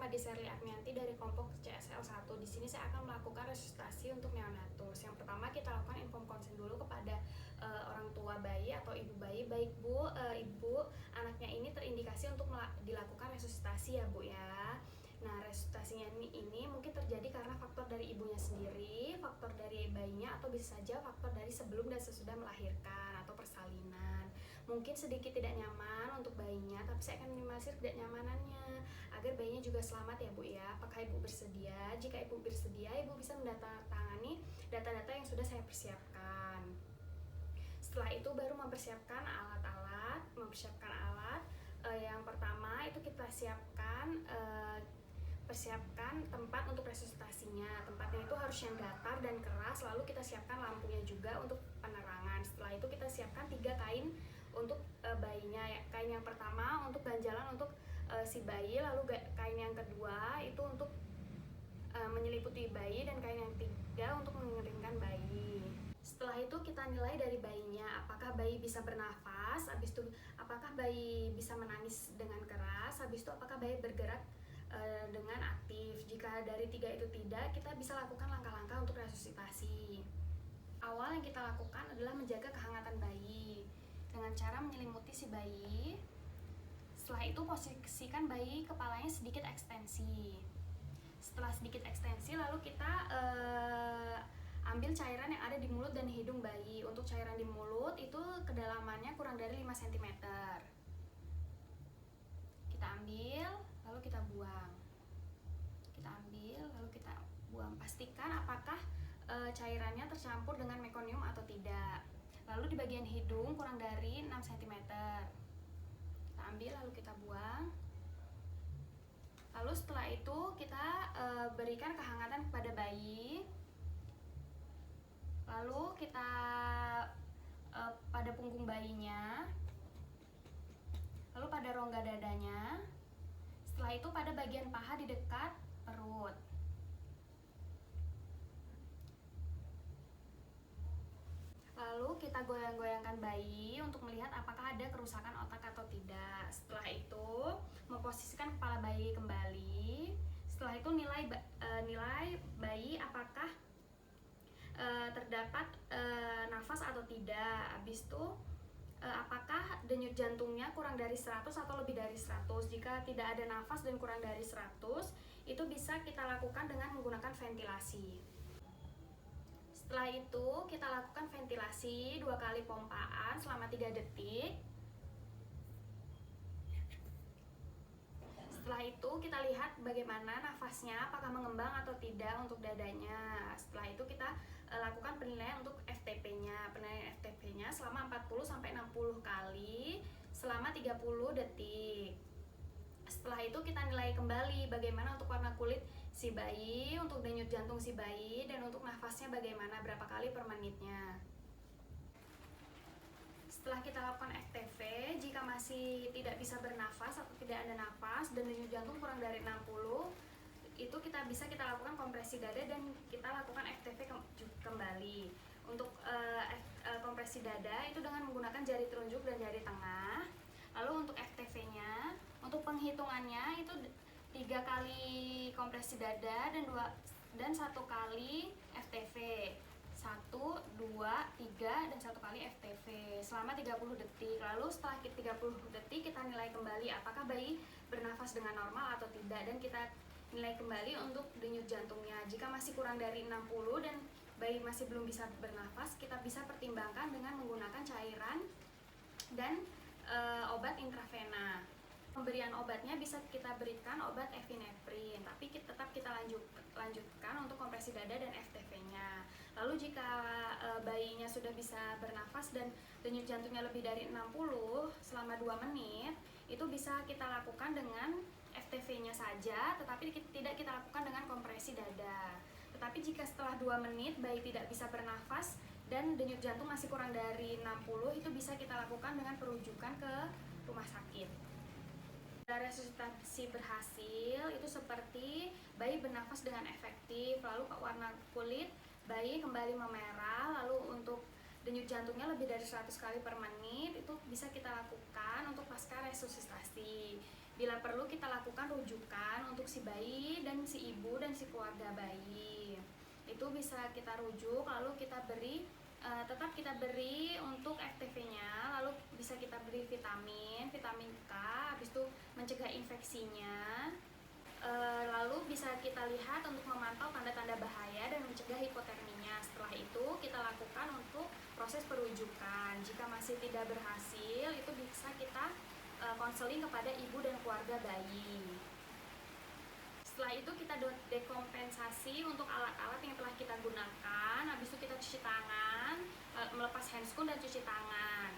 Fadi Serli Armianti dari kelompok CSL 1. Di sini saya akan melakukan resusitasi untuk neonatus. Yang pertama kita lakukan inform konsen dulu kepada orang tua bayi atau ibu bayi. Baik Bu, Ibu, anaknya ini terindikasi untuk dilakukan resusitasi ya Bu ya. Nah, resusitasinya ini mungkin terjadi karena faktor dari ibunya sendiri, faktor dari bayinya, atau bisa saja faktor dari sebelum dan sesudah melahirkan atau persalinan. Mungkin sedikit tidak nyaman untuk bayinya, tapi saya akan minimalisir tidak nyamanannya agar bayinya juga selamat ya Bu ya. Apakah Ibu bersedia? Jika Ibu bersedia, Ibu bisa mendatangani data-data yang sudah saya persiapkan. Setelah itu baru mempersiapkan alat. Yang pertama itu kita persiapkan tempat untuk resusitasinya. Tempatnya itu harus yang datar dan keras, lalu kita siapkan lampunya juga untuk penerangan. Setelah itu kita siapkan 3 kain untuk bayinya. Kain yang pertama untuk ganjalan untuk si bayi, lalu kain yang kedua itu untuk menyeliputi bayi, dan kain yang ketiga untuk mengeringkan bayi. Setelah itu kita nilai dari bayinya, apakah bayi bisa bernafas, habis itu apakah bayi bisa menangis dengan keras, habis itu apakah bayi bergerak dengan aktif. Jika dari 3 itu tidak, kita bisa lakukan langkah-langkah untuk resusitasi. Awal yang kita lakukan adalah menjaga kehangatan bayi dengan cara menyelimuti si bayi. Setelah itu posisikan bayi kepalanya sedikit ekstensi. Setelah sedikit ekstensi, lalu kita ambil cairan yang ada di mulut dan hidung bayi. Untuk cairan di mulut itu kedalamannya kurang dari 5 cm. Kita ambil, lalu kita buang. Kita ambil, lalu kita buang. Pastikan apakah cairannya tercampur dengan mekonium atau tidak. Lalu di bagian hidung kurang dari 6 cm. Kita ambil, lalu kita buang. Lalu setelah itu kita berikan kehangatan kepada bayi. Lalu kita pada punggung bayinya, lalu pada rongga dadanya. Setelah itu pada bagian paha di dekat perut. Lalu kita goyang-goyangkan bayi untuk melihat apakah ada kerusakan otak atau tidak. Setelah itu memposisikan kepala bayi kembali. Setelah itu nilai bayi apakah terdapat nafas atau tidak. Habis itu apakah denyut jantungnya kurang dari 100 atau lebih dari 100. Jika tidak ada nafas dan kurang dari 100, itu bisa kita lakukan dengan menggunakan ventilasi. Setelah itu kita lakukan ventilasi 2 kali pompaan selama 3 detik. Setelah itu kita lihat bagaimana nafasnya, apakah mengembang atau tidak untuk dadanya. Setelah itu kita lakukan penilaian untuk FTP-nya. Penilaian FTP-nya selama 40-60 kali selama 30 detik. Setelah itu kita nilai kembali bagaimana untuk warna kulit si bayi, untuk denyut jantung si bayi, dan untuk nafasnya bagaimana, berapa kali per menitnya. Setelah kita lakukan FTV, jika masih tidak bisa bernafas atau tidak ada nafas dan denyut jantung kurang dari 60, itu kita lakukan kompresi dada dan kita lakukan FTV kembali. Untuk kompresi dada itu dengan menggunakan jari telunjuk dan jari tengah. Lalu untuk FTV-nya, untuk penghitungannya itu 3 kali kompresi dada dan 1 kali FTV. 1, 2, 3, dan 1 kali FTV selama 30 detik. Lalu setelah 30 detik kita nilai kembali apakah bayi bernafas dengan normal atau tidak, dan kita nilai kembali untuk denyut jantungnya. Jika masih kurang dari 60 dan bayi masih belum bisa bernafas, kita bisa pertimbangkan dengan menggunakan cairan dan obat intravena. Pemberian obatnya bisa kita berikan obat epinefrin, tapi tetap kita lanjutkan untuk kompresi dada dan FTV-nya. Lalu jika bayinya sudah bisa bernafas dan denyut jantungnya lebih dari 60 selama 2 menit, itu bisa kita lakukan dengan FTV-nya saja, tetapi tidak kita lakukan dengan kompresi dada. Tetapi jika setelah 2 menit bayi tidak bisa bernafas dan denyut jantung masih kurang dari 60, itu bisa kita lakukan dengan perujukan ke rumah sakit. Resusitasi berhasil itu seperti bayi bernafas dengan efektif, lalu warna kulit bayi kembali memerah, lalu untuk denyut jantungnya lebih dari 100 kali per menit, itu bisa kita lakukan untuk pasca resusitasi. Bila perlu kita lakukan rujukan untuk untuk si bayi dan si ibu dan si keluarga bayi. Itu bisa kita rujuk, lalu kita beri tetap kita beri untuk FTV-nya, lalu bisa kita beri vitamin K, habis itu mencegah infeksinya. Lalu bisa kita lihat untuk memantau tanda-tanda bahaya dan mencegah hipoterminya. Setelah itu kita lakukan untuk proses perujukan. Jika masih tidak berhasil, itu bisa kita konseling kepada ibu dan keluarga bayi. Setelah itu kita dekompensasi untuk alat-alat yang telah kita gunakan. Habis itu kita cuci tangan, melepas handscoon dan cuci tangan.